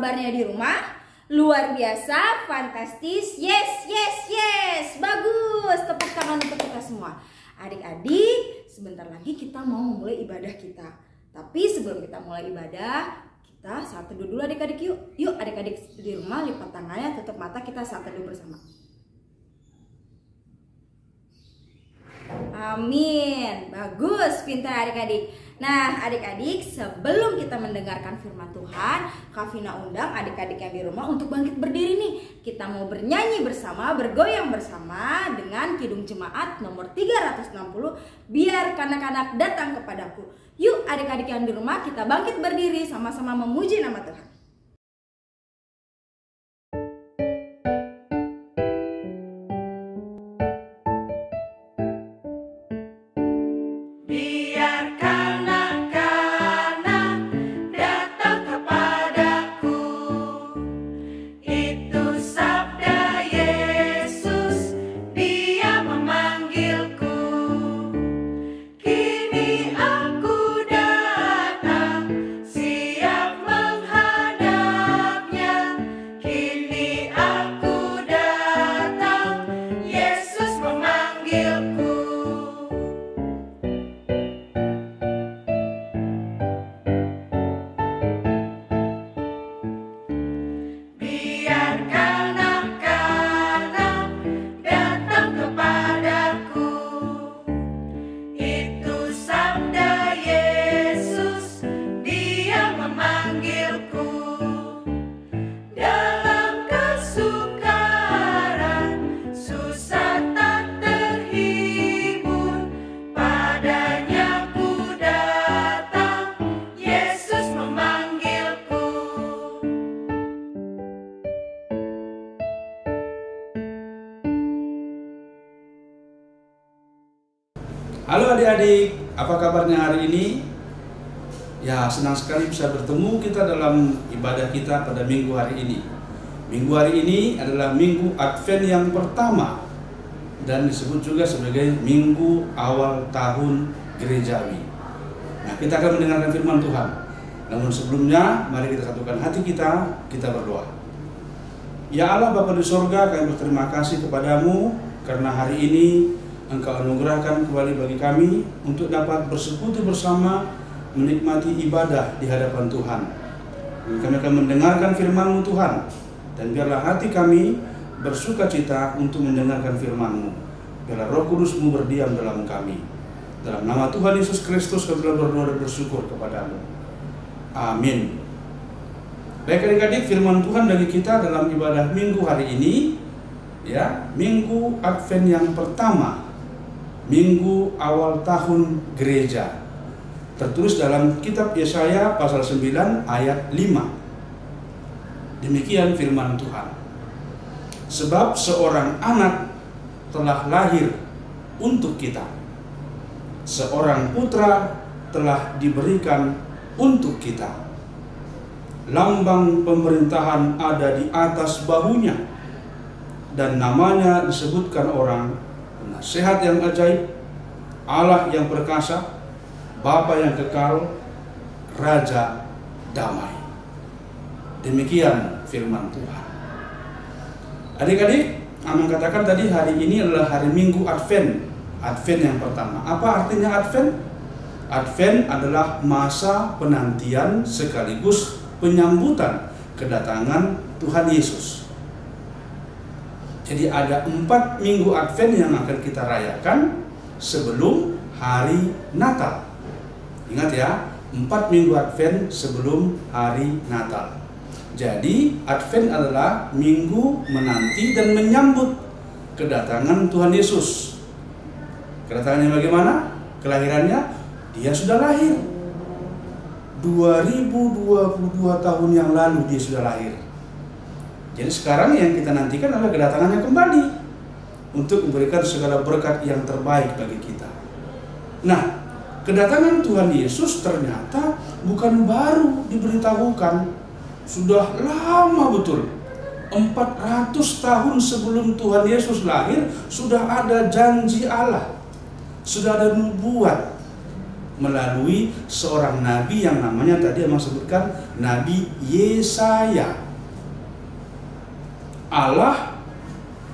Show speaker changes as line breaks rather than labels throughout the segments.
kabarnya di rumah? Luar biasa, fantastis, yes, yes, yes. Bagus, tepuk tangan untuk kita semua. Adik-adik, sebentar lagi kita mau mulai ibadah kita. Tapi sebelum kita mulai ibadah, kita saat teduh dulu adik-adik yuk. Yuk adik-adik di rumah lipat tangannya, tutup mata, kita saat teduh bersama. Amin. Bagus, pintar adik-adik. Nah, adik-adik, sebelum kita mendengarkan firman Tuhan, Kak Vina undang adik-adik yang di rumah untuk bangkit berdiri nih. Kita mau bernyanyi bersama, bergoyang bersama dengan Kidung Jemaat nomor 360, Biar Kanak-kanak Datang Kepadaku. Yuk adik-adik yang di rumah, kita bangkit berdiri sama-sama memuji nama Tuhan.
Halo adik-adik, apa kabarnya hari ini? Ya, senang sekali bisa bertemu kita dalam ibadah kita pada minggu hari ini. Minggu hari ini adalah minggu Advent yang pertama dan disebut juga sebagai minggu awal tahun gerejawi. Nah, kita akan mendengarkan firman Tuhan. Namun sebelumnya, mari kita satukan hati kita berdoa. Ya Allah Bapa di sorga, kami berterima kasih kepadamu karena hari ini Engkau anugerahkan kembali bagi kami untuk dapat bersekutu bersama menikmati ibadah di hadapan Tuhan. Kami akan mendengarkan firman-Mu Tuhan, dan biarlah hati kami bersuka cita untuk mendengarkan firman-Mu. Biarlah Roh Kudus-Mu berdiam dalam kami. Dalam nama Tuhan Yesus Kristus kami telah berdoa dan bersyukur kepadamu. Amin. Baik adik-adik, firman Tuhan bagi kita dalam ibadah minggu hari ini, ya, minggu Advent yang pertama, minggu awal tahun gereja, tertulis dalam kitab Yesaya pasal 9 ayat 5. Demikian firman Tuhan. Sebab seorang anak telah lahir untuk kita, seorang putra telah diberikan untuk kita. Lambang pemerintahan ada di atas bahunya, dan namanya disebutkan orang Nasihat yang ajaib, Allah yang perkasa, Bapa yang kekal, Raja damai. Demikian firman Tuhan. Adik-adik, Amin katakan tadi hari ini adalah hari Minggu Advent. Advent yang pertama. Apa artinya Advent? Advent adalah masa penantian sekaligus penyambutan kedatangan Tuhan Yesus. Jadi ada 4 minggu Advent yang akan kita rayakan sebelum hari Natal. Ingat ya, 4 minggu Advent sebelum hari Natal. Jadi Advent adalah minggu menanti dan menyambut kedatangan Tuhan Yesus. Kedatangannya bagaimana? Kelahirannya, dia sudah lahir. 2022 tahun yang lalu dia sudah lahir. Jadi sekarang yang kita nantikan adalah kedatangannya kembali untuk memberikan segala berkat yang terbaik bagi kita. Nah, kedatangan Tuhan Yesus ternyata bukan baru diberitahukan, sudah lama betul. 400 tahun sebelum Tuhan Yesus lahir sudah ada janji Allah, sudah ada nubuat. melalui seorang nabi yang namanya tadi yang sebutkan Nabi Yesaya. Allah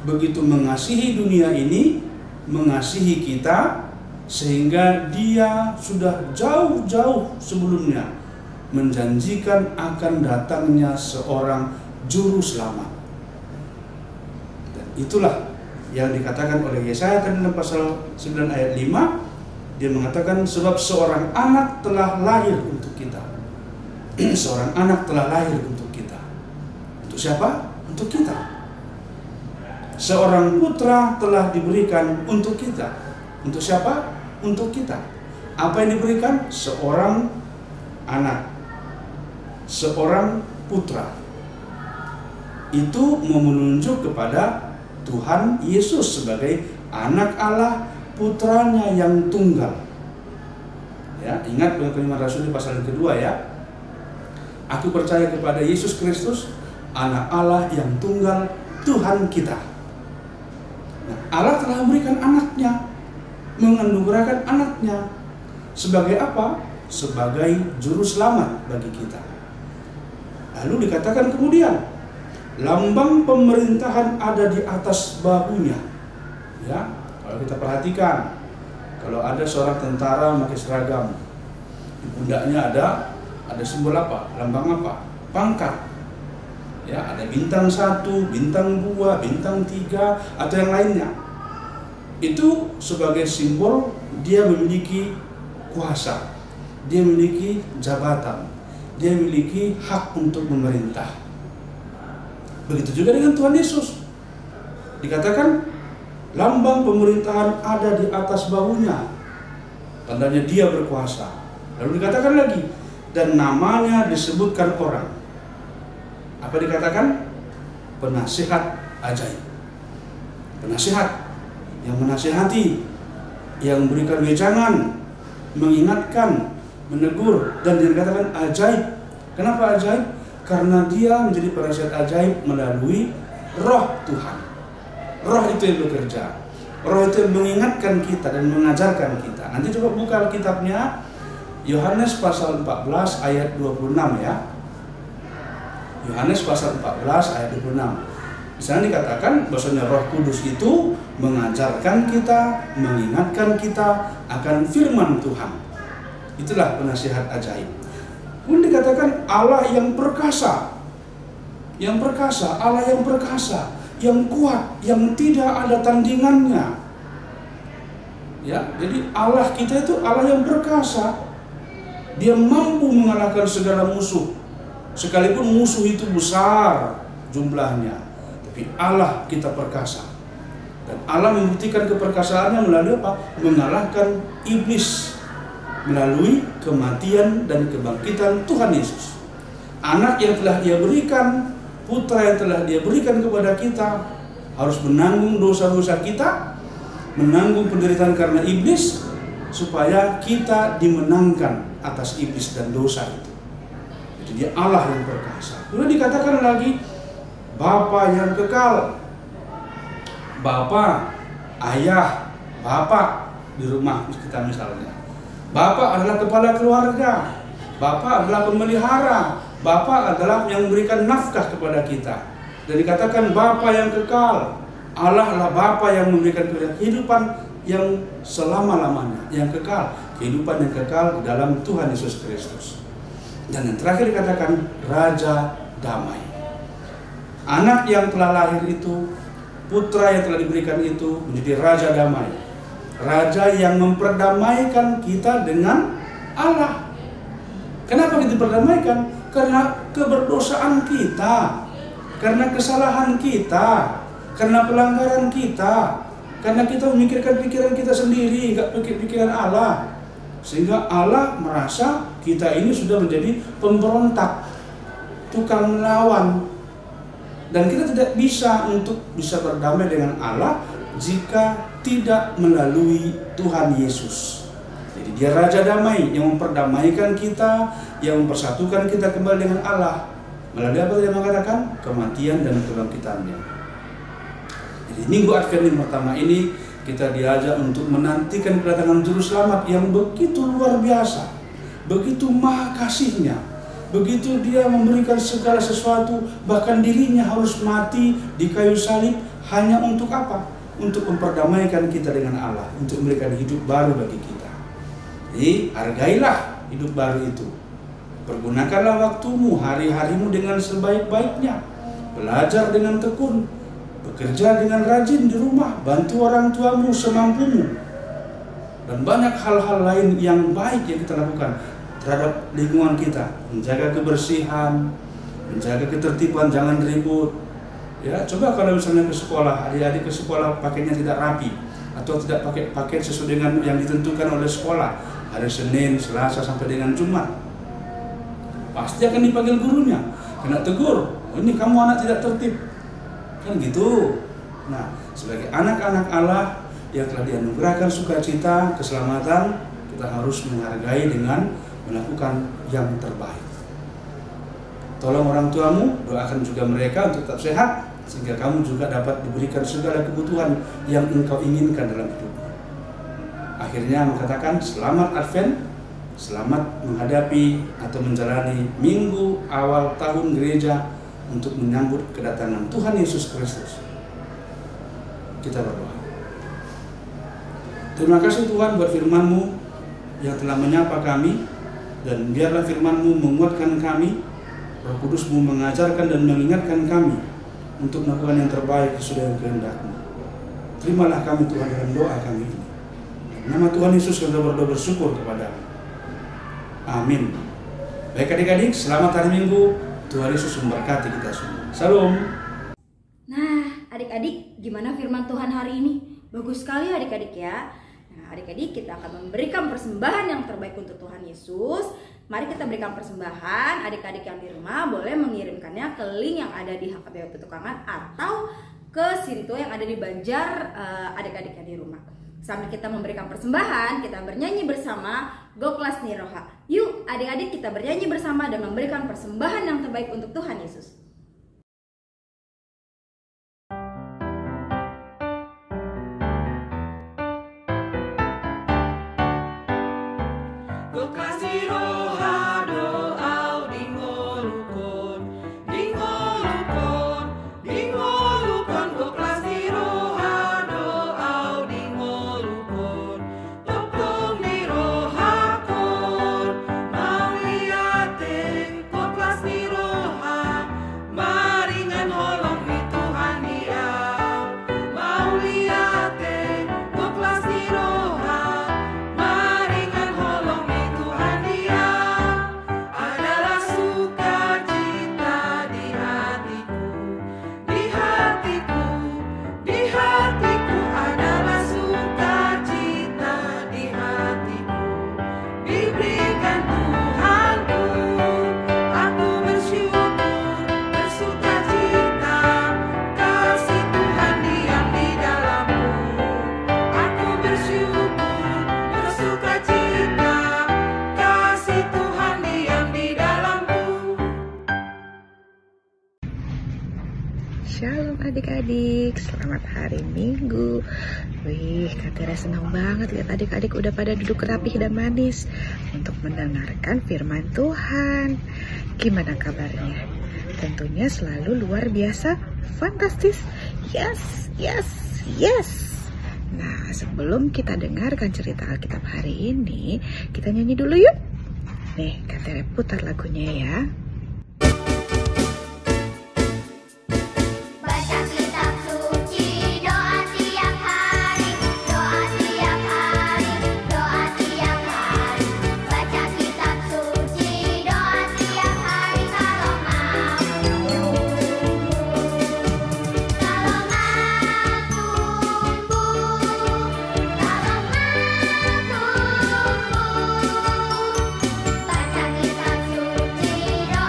begitu mengasihi dunia ini, mengasihi kita, sehingga Dia sudah jauh-jauh sebelumnya menjanjikan akan datangnya seorang juru selamat. Dan itulah yang dikatakan oleh Yesaya dalam pasal 9 ayat 5. Dia mengatakan sebab seorang anak telah lahir untuk kita. Seorang anak telah lahir untuk kita. Untuk siapa? Untuk kita. Seorang putra telah diberikan untuk kita. Untuk siapa? Untuk kita. Apa yang diberikan? Seorang anak, seorang putra. Itu menunjuk kepada Tuhan Yesus sebagai anak Allah, putranya yang tunggal. Ya, ingat Pengakuan Rasul di pasal yang kedua ya. Aku percaya kepada Yesus Kristus, anak Allah yang tunggal, Tuhan kita. Nah, Allah telah memberikan anaknya, menganugerahkan anaknya. Sebagai apa? Sebagai juru selamat bagi kita. Lalu dikatakan kemudian, lambang pemerintahan ada di atas bahunya. Ya, kalau kita perhatikan, kalau ada seorang tentara pakai seragam, di pundaknya ada simbol apa? Lambang apa? Pangkat. Ya, ada bintang 1, bintang 2, bintang 3, atau yang lainnya. Itu sebagai simbol dia memiliki kuasa, dia memiliki jabatan, dia memiliki hak untuk memerintah. Begitu juga dengan Tuhan Yesus. Dikatakan lambang pemerintahan ada di atas bahunya. Tandanya dia berkuasa. Lalu dikatakan lagi, dan namanya disebutkan orang. Apa dikatakan? Penasihat ajaib. Penasihat yang menasihati, yang memberikan wejangan, mengingatkan, menegur, dan dikatakan ajaib. Kenapa ajaib? Karena dia menjadi penasihat ajaib melalui Roh Tuhan. Roh itu yang bekerja. Roh itu yang mengingatkan kita dan mengajarkan kita. Nanti coba buka Alkitabnya, Yohanes pasal 14 ayat 26 ya. Yohanes pasal 14 ayat 26. Di sana dikatakan bahwasanya Roh Kudus itu mengajarkan kita, mengingatkan kita akan firman Tuhan. Itulah penasihat ajaib. Pun dikatakan Allah yang perkasa. Yang perkasa, Allah yang perkasa, yang kuat, yang tidak ada tandingannya. Ya, jadi Allah kita itu Allah yang perkasa. Dia mampu mengalahkan segala musuh. Sekalipun musuh itu besar jumlahnya, tapi Allah kita perkasa. Dan Allah membuktikan keperkasaannya melalui apa? Mengalahkan iblis melalui kematian dan kebangkitan Tuhan Yesus. Anak yang telah Dia berikan, putra yang telah Dia berikan kepada kita, harus menanggung dosa-dosa kita, menanggung penderitaan karena iblis, supaya kita dimenangkan atas iblis dan dosa itu. Jadi Dia Allah yang perkasa. Lalu dikatakan lagi, Bapa yang kekal. Bapa, ayah, bapak di rumah kita misalnya. Bapak adalah kepala keluarga. Bapak adalah pemelihara. Bapak adalah yang memberikan nafkah kepada kita. Dan dikatakan Bapa yang kekal. Allah adalah Bapa yang memberikan kehidupan yang selama-lamanya, yang kekal. Kehidupan yang kekal dalam Tuhan Yesus Kristus. Dan yang terakhir dikatakan Raja Damai. Anak yang telah lahir itu, putra yang telah diberikan itu menjadi Raja Damai. Raja yang memperdamaikan kita dengan Allah. Kenapa kita diperdamaikan? Karena keberdosaan kita, karena kesalahan kita, karena pelanggaran kita, karena kita memikirkan pikiran kita sendiri, gak pikir pikiran Allah. Sehingga Allah merasa kita ini sudah menjadi pemberontak, tukang melawan. Dan kita tidak bisa untuk bisa berdamai dengan Allah jika tidak melalui Tuhan Yesus. Jadi Dia Raja Damai yang memperdamaikan kita, yang mempersatukan kita kembali dengan Allah. Melalui apa Dia mengatakan? Kematian dan kebangkitannya. Jadi Minggu Advent yang pertama ini kita diajak untuk menantikan kedatangan Juru Selamat yang begitu luar biasa, begitu maha kasihnya, begitu dia memberikan segala sesuatu, bahkan dirinya harus mati di kayu salib hanya untuk apa? Untuk memperdamaikan kita dengan Allah, untuk memberikan hidup baru bagi kita. Jadi hargailah hidup baru itu. Pergunakanlah waktumu, hari-harimu dengan sebaik-baiknya. Belajar dengan tekun, bekerja dengan rajin di rumah, bantu orang tuamu semampumu. Dan banyak hal-hal lain yang baik yang kita lakukan terhadap lingkungan kita. Menjaga kebersihan, menjaga ketertiban, jangan ribut. Ya, coba kalau misalnya ke sekolah, adik-adik ke sekolah pakainya tidak rapi atau tidak pakai pakaian sesuai dengan yang ditentukan oleh sekolah, hari Senin, Selasa sampai dengan Jumat, pasti akan dipanggil gurunya, kena tegur. Oh, ini kamu anak tidak tertib, kan gitu. Nah, sebagai anak-anak Allah yang telah dianugerahkan sukacita, keselamatan, kita harus menghargai dengan melakukan yang terbaik. Tolong orang tuamu, doakan juga mereka untuk tetap sehat, sehingga kamu juga dapat diberikan segala kebutuhan yang engkau inginkan dalam hidupmu. Akhirnya mengatakan selamat Advent, selamat menghadapi atau menjalani minggu awal tahun gereja untuk menyambut kedatangan Tuhan Yesus Kristus. Kita berdoa. Terima kasih Tuhan buat firman-Mu yang telah menyapa kami, dan biarlah firman-Mu menguatkan kami, Roh Kudus-Mu mengajarkan dan mengingatkan kami untuk melakukan yang terbaik sesuai dengan kehendak-Mu. Terimalah kami Tuhan dalam doa kami ini. Nama Tuhan Yesus kami berdoa bersyukur kepada-Mu. Amin. Baik adik-adik, selamat hari Minggu. Tuhan Yesus memberkati kita semua. Salam.
Nah, adik-adik, gimana firman Tuhan hari ini? Bagus sekali adik-adik ya. Nah, adik-adik, kita akan memberikan persembahan yang terbaik untuk Tuhan Yesus. Mari kita berikan persembahan. Adik-adik yang di rumah boleh mengirimkannya ke link yang ada di HKBP Petukangan atau ke Sinto yang ada di Banjar, adik-adik yang di rumah. Sambil kita memberikan persembahan, kita bernyanyi bersama Goklas Niroha. Yuk adik-adik, kita bernyanyi bersama dan memberikan persembahan yang terbaik untuk Tuhan Yesus.
Goklas Niroha doa dingolukon, dingolukon, dingolukon. Goklas Niroha doa dingolukon, topong Niroha kon, mau liate. Goklas Niroha maringan holong ni Tuhan dia, mau liate. Goklas Niroha maringan holong ni Tuhan dia, adalah sukacita di hatiku, di hatiku, di hatiku, adalah sukacita di hatiku, diberikan Tuhanku, aku bersyukur, bersukacita, kasih Tuhan diam di dalamku, aku bersyukur, bersukacita, kasih Tuhan diam di dalamku.
Shalom adik-adik, selamat hari Minggu. Wih, Kak Tera senang banget lihat adik-adik udah pada duduk rapih dan manis untuk mendengarkan firman Tuhan. Gimana kabarnya? Tentunya selalu luar biasa, fantastis. Yes, yes, yes. Nah, sebelum kita dengarkan cerita Alkitab hari ini, kita nyanyi dulu yuk. Nih, Kak Tera putar lagunya ya.
Baca kitab suci, doa tiap hari, doa tiap hari, doa tiap hari. Baca kitab suci, doa tiap hari, kalau mau tumbuh, kalau mau tumbuh, kalau mau tumbuh. Baca kitab suci, doa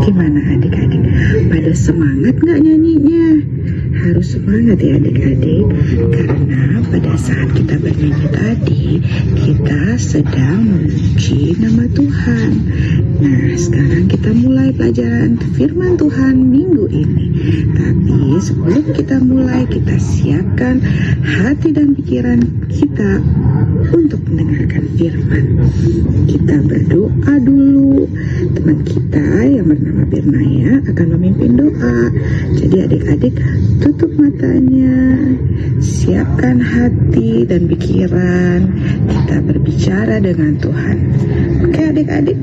Gimana adik-adik? Pada semangat nggak nyanyinya? Harus semangat ya adik-adik, karena pada saat kita bernyanyi tadi, kita sedang memuji nama Tuhan. Nah, sekarang kita mulai pelajaran firman Tuhan minggu ini. Tapi sebelum kita mulai, kita siapkan hati dan pikiran kita untuk mendengarkan firman. Kita berdoa dulu. Teman kita yang bernama Birnaya akan memimpin doa. Jadi adik-adik tutup matanya, siapkan hati dan pikiran, kita berbicara dengan Tuhan. Oke adik-adik?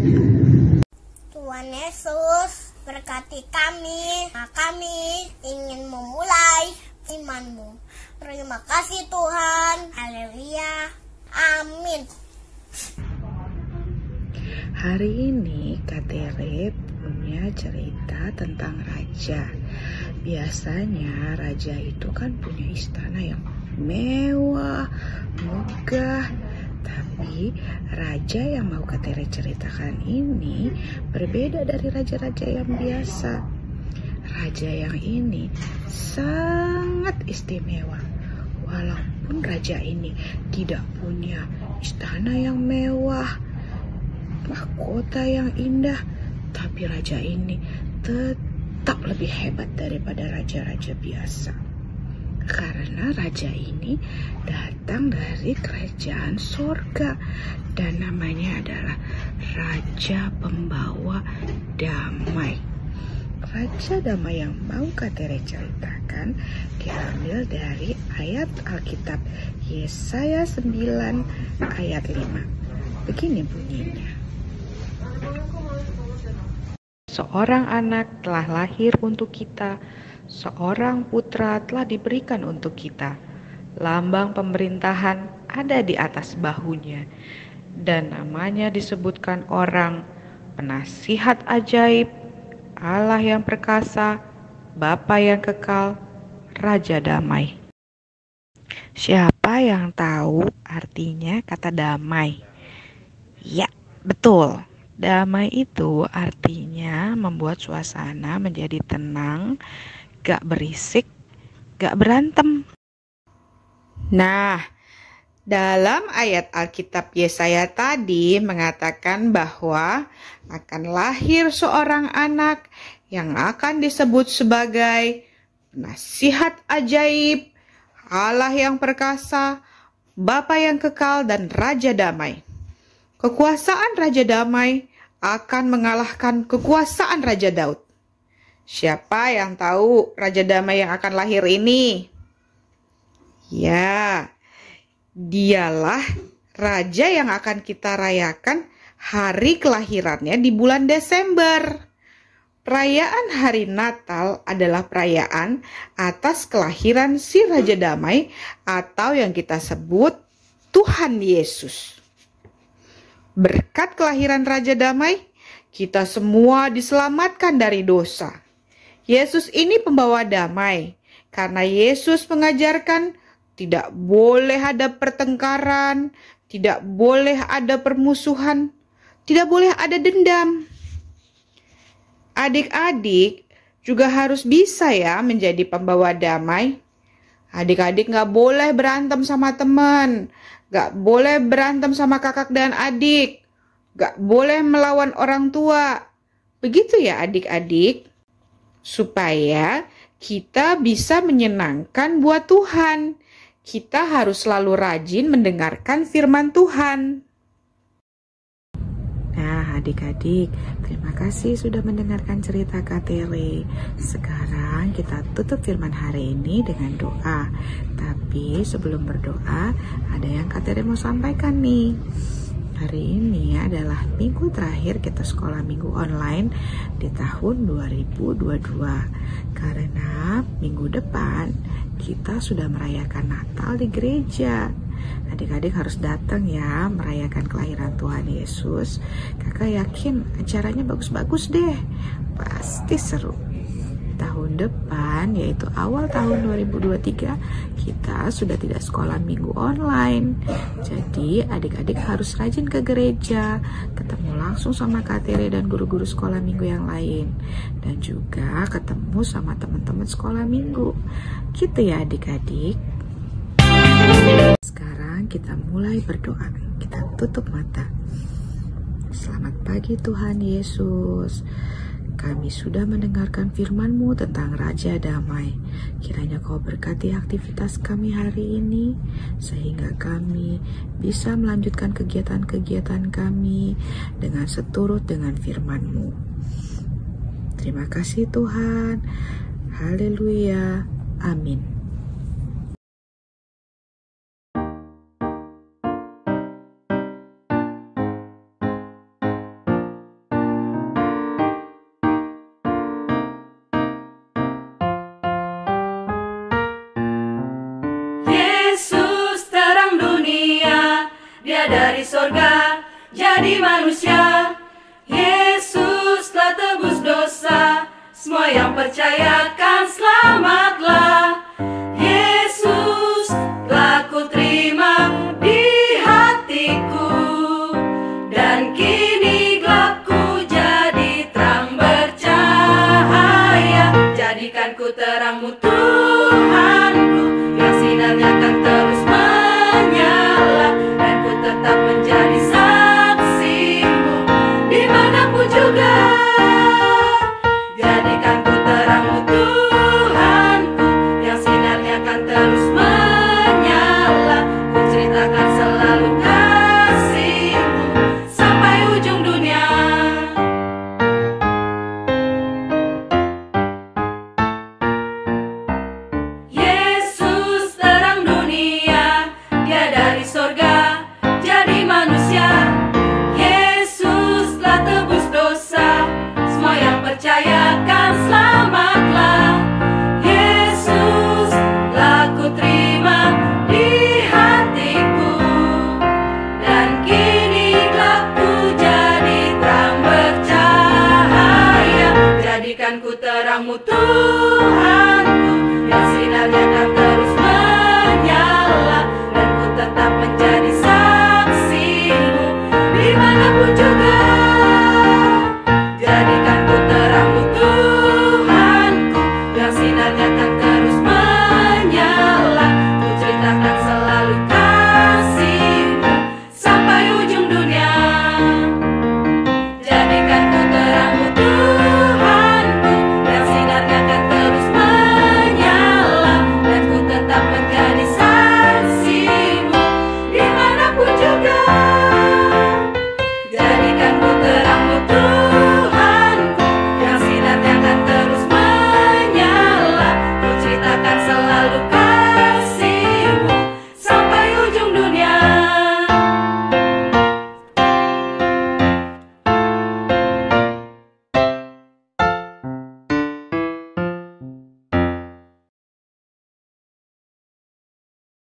Tuhan Yesus berkati kami. Kami ingin memulai iman-Mu. Terima kasih Tuhan. Haleluya. Amin.
Hari ini Kak Tere punya cerita tentang raja. Biasanya raja itu kan punya istana yang mewah, megah. Tapi raja yang mau Kak Tere ceritakan ini berbeda dari raja-raja yang biasa. Raja yang ini sangat istimewa. Walaupun raja ini tidak punya istana yang mewah, mahkota yang indah, tapi raja ini tetap lebih hebat daripada raja-raja biasa. Karena raja ini datang dari kerajaan sorga dan namanya adalah Raja Pembawa Damai. Raja Damai yang mau Kak Tere ceritakan diambil dari ayat Alkitab Yesaya 9 ayat 5. Begini bunyinya. Seorang anak telah lahir untuk kita, seorang putra telah diberikan untuk kita. Lambang pemerintahan ada di atas bahunya, dan namanya disebutkan orang Penasihat Ajaib, Allah yang perkasa, Bapa yang kekal, Raja Damai. Siapa yang tahu artinya kata damai? Ya, betul. Damai itu artinya membuat suasana menjadi tenang, gak berisik, gak berantem. Nah, dalam ayat Alkitab Yesaya tadi mengatakan bahwa akan lahir seorang anak yang akan disebut sebagai Penasihat Ajaib, Allah yang perkasa, Bapa yang kekal, dan Raja Damai. Kekuasaan Raja Damai akan mengalahkan kekuasaan Raja Daud. Siapa yang tahu Raja Damai yang akan lahir ini? Ya, dialah raja yang akan kita rayakan hari kelahirannya di bulan Desember. Perayaan hari Natal adalah perayaan atas kelahiran si Raja Damai atau yang kita sebut Tuhan Yesus. Berkat kelahiran Raja Damai, kita semua diselamatkan dari dosa. Yesus ini pembawa damai, karena Yesus mengajarkan tidak boleh ada pertengkaran, tidak boleh ada permusuhan, tidak boleh ada dendam. Adik-adik juga harus bisa ya menjadi pembawa damai. Adik-adik gak boleh berantem sama teman, gak boleh berantem sama kakak dan adik, gak boleh melawan orang tua. Begitu ya adik-adik, supaya kita bisa menyenangkan buat Tuhan. Kita harus selalu rajin mendengarkan firman Tuhan. Nah adik-adik, terima kasih sudah mendengarkan cerita Kak Tere. Sekarang kita tutup firman hari ini dengan doa. Tapi sebelum berdoa, ada yang Kak Tere mau sampaikan nih. Hari ini adalah minggu terakhir kita sekolah minggu online di tahun 2022. Karena minggu depan kita sudah merayakan Natal di gereja. Adik-adik harus datang ya merayakan kelahiran Tuhan Yesus. Kakak yakin acaranya bagus-bagus deh. Pasti seru. tahun depan, yaitu awal tahun 2023, kita sudah tidak sekolah minggu online. Jadi adik-adik harus rajin ke gereja, ketemu langsung sama Kak Tere dan guru-guru sekolah minggu yang lain, dan juga ketemu sama teman-teman sekolah minggu. Gitu ya adik-adik. Sekarang kita mulai berdoa. Kita tutup mata. Selamat pagi Tuhan Yesus. Kami sudah mendengarkan firman-Mu tentang Raja Damai. Kiranya Kau berkati aktivitas kami hari ini, sehingga kami bisa melanjutkan kegiatan-kegiatan kami dengan seturut dengan firman-Mu. Terima kasih Tuhan. Haleluya. Amin.
Yesus terang dunia, Dia dari sorga jadi manusia. Yesus telah tebus dosa, semua yang percaya kan selamatlah. Yesus telah ku terima di hatiku, dan kini gelapku jadi terang bercahaya. Jadikan ku terang-Mu Tuhanku, yang sinarnya akan terus menyala, dan ku tetap menjadi saksi-Mu dimanapun juga. Jadikan ku terang-Mu Tuhanku, yang sinarnya akan terus